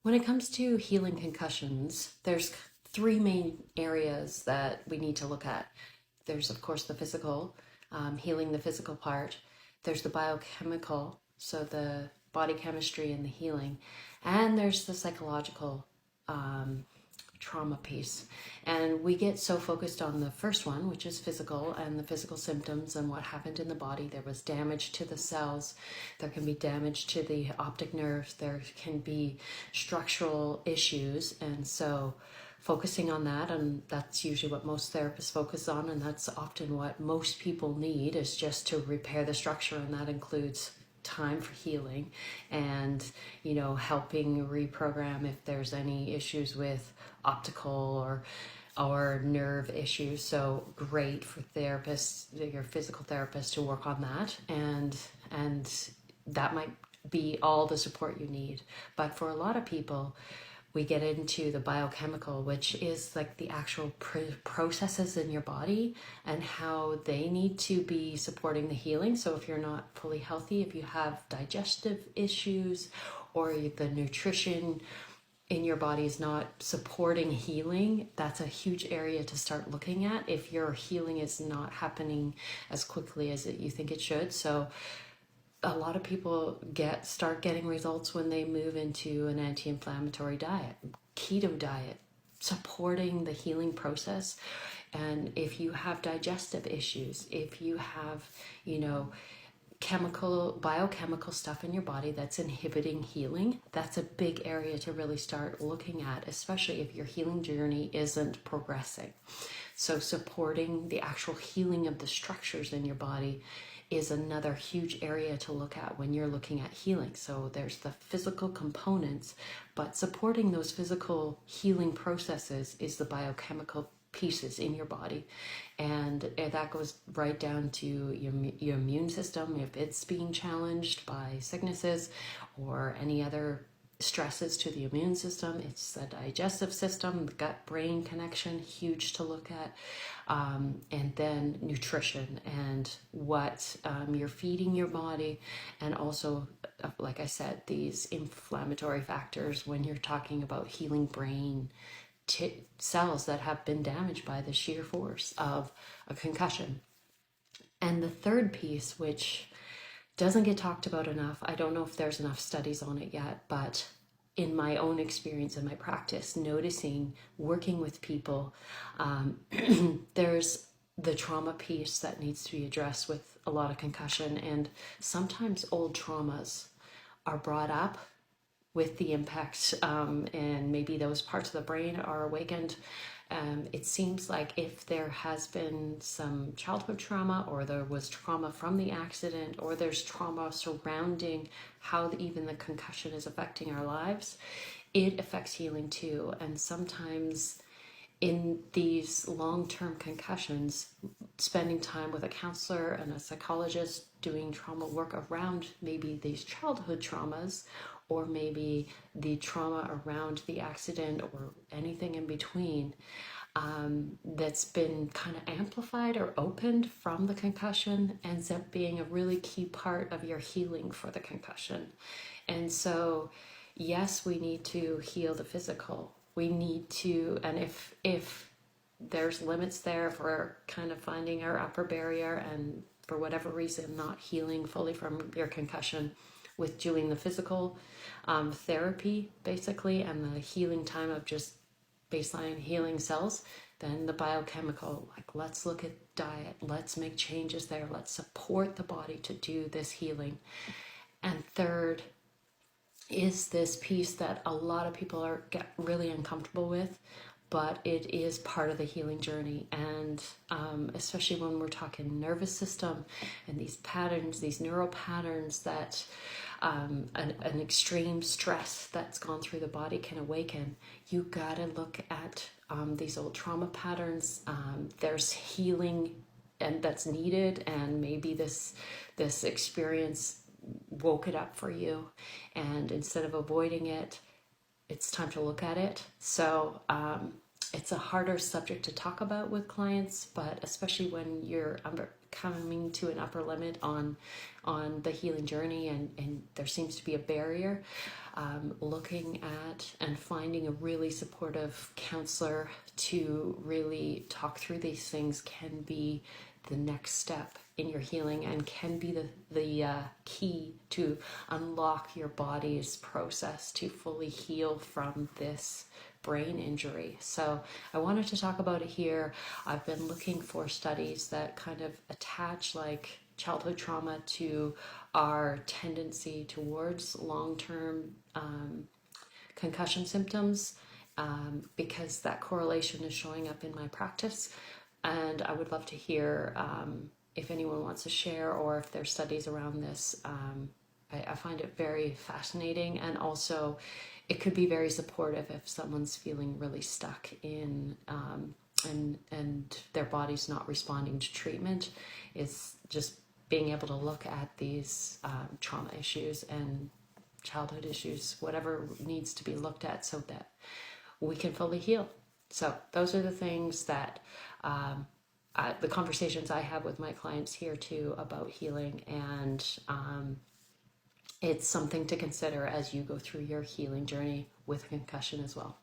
When it comes to healing concussions, there's three main areas that we need to look at. There's, of course, the physical, healing the physical part. There's the biochemical, so the body chemistry and the healing. And there's the psychological um, trauma piece. And we get so focused on the first one, which is physical and the physical symptoms and what happened in the body. There was damage to the cells, there can be damage to the optic nerves, there can be structural issues. And so focusing on that, and that's usually what most therapists focus on, and that's often what most people need, is just to repair the structure, and that includes time for healing and helping reprogram if there's any issues with optical or nerve issues. So great for therapists, your physical therapist, to work on that, and that might be all the support you need. But for a lot of people, we get into the biochemical, which is like the actual processes in your body and how they need to be supporting the healing. So if you're not fully healthy, if you have digestive issues or the nutrition in your body is not supporting healing, that's a huge area to start looking at if your healing is not happening as quickly as you think it should. So a lot of people start getting results when they move into an anti-inflammatory diet, keto diet, supporting the healing process. And if you have digestive issues, if you have, biochemical stuff in your body that's inhibiting healing, that's a big area to really start looking at, especially if your healing journey isn't progressing. So supporting the actual healing of the structures in your body is another huge area to look at when you're looking at healing. So there's the physical components, but supporting those physical healing processes is the biochemical pieces in your body. And that goes right down to your immune system, if it's being challenged by sicknesses or any other stresses to the immune system. It's the digestive system, the gut-brain connection, huge to look at. And then nutrition and what you're feeding your body. And also, like I said, these inflammatory factors when you're talking about healing brain cells that have been damaged by the sheer force of a concussion. And the third piece, which doesn't get talked about enough, I don't know if there's enough studies on it yet, but in my own experience and my practice, noticing, working with people, there's the trauma piece that needs to be addressed with a lot of concussion. And sometimes old traumas are brought up with the impacts, and maybe those parts of the brain are awakened. It seems like if there has been some childhood trauma, or there was trauma from the accident, or there's trauma surrounding how even the concussion is affecting our lives, it affects healing too. And sometimes in these long-term concussions, spending time with a counselor and a psychologist doing trauma work around maybe these childhood traumas, or maybe the trauma around the accident or anything in between, that's been kind of amplified or opened from the concussion, ends up being a really key part of your healing for the concussion. And so, yes, we need to heal the physical. We need to, and if there's limits there, if we're kind of finding our upper barrier and for whatever reason not healing fully from your concussion, with doing the physical therapy basically, and the healing time of just baseline healing cells, then the biochemical, like let's look at diet, let's make changes there, let's support the body to do this healing. And third is this piece that a lot of people get really uncomfortable with, but it is part of the healing journey. And especially when we're talking nervous system and these patterns, these neural patterns that an extreme stress that's gone through the body can awaken, you gotta look at these old trauma patterns. There's healing and that's needed, and maybe this experience woke it up for you, and instead of avoiding it, it's time to look at it. So it's a harder subject to talk about with clients, but especially when you're coming to an upper limit on the healing journey, and there seems to be a barrier, looking at and finding a really supportive counselor to really talk through these things can be the next step in your healing, and can be the key to unlock your body's process to fully heal from this brain injury. So I wanted to talk about it here. I've been looking for studies that kind of attach like childhood trauma to our tendency towards long-term concussion symptoms, because that correlation is showing up in my practice. And I would love to hear if anyone wants to share, or if there's studies around this. I find it very fascinating, and also it could be very supportive if someone's feeling really stuck in and their body's not responding to treatment. Is just being able to look at these trauma issues and childhood issues, whatever needs to be looked at, so that we can fully heal. So those are the things that the conversations I have with my clients here too about healing, and it's something to consider as you go through your healing journey with concussion as well.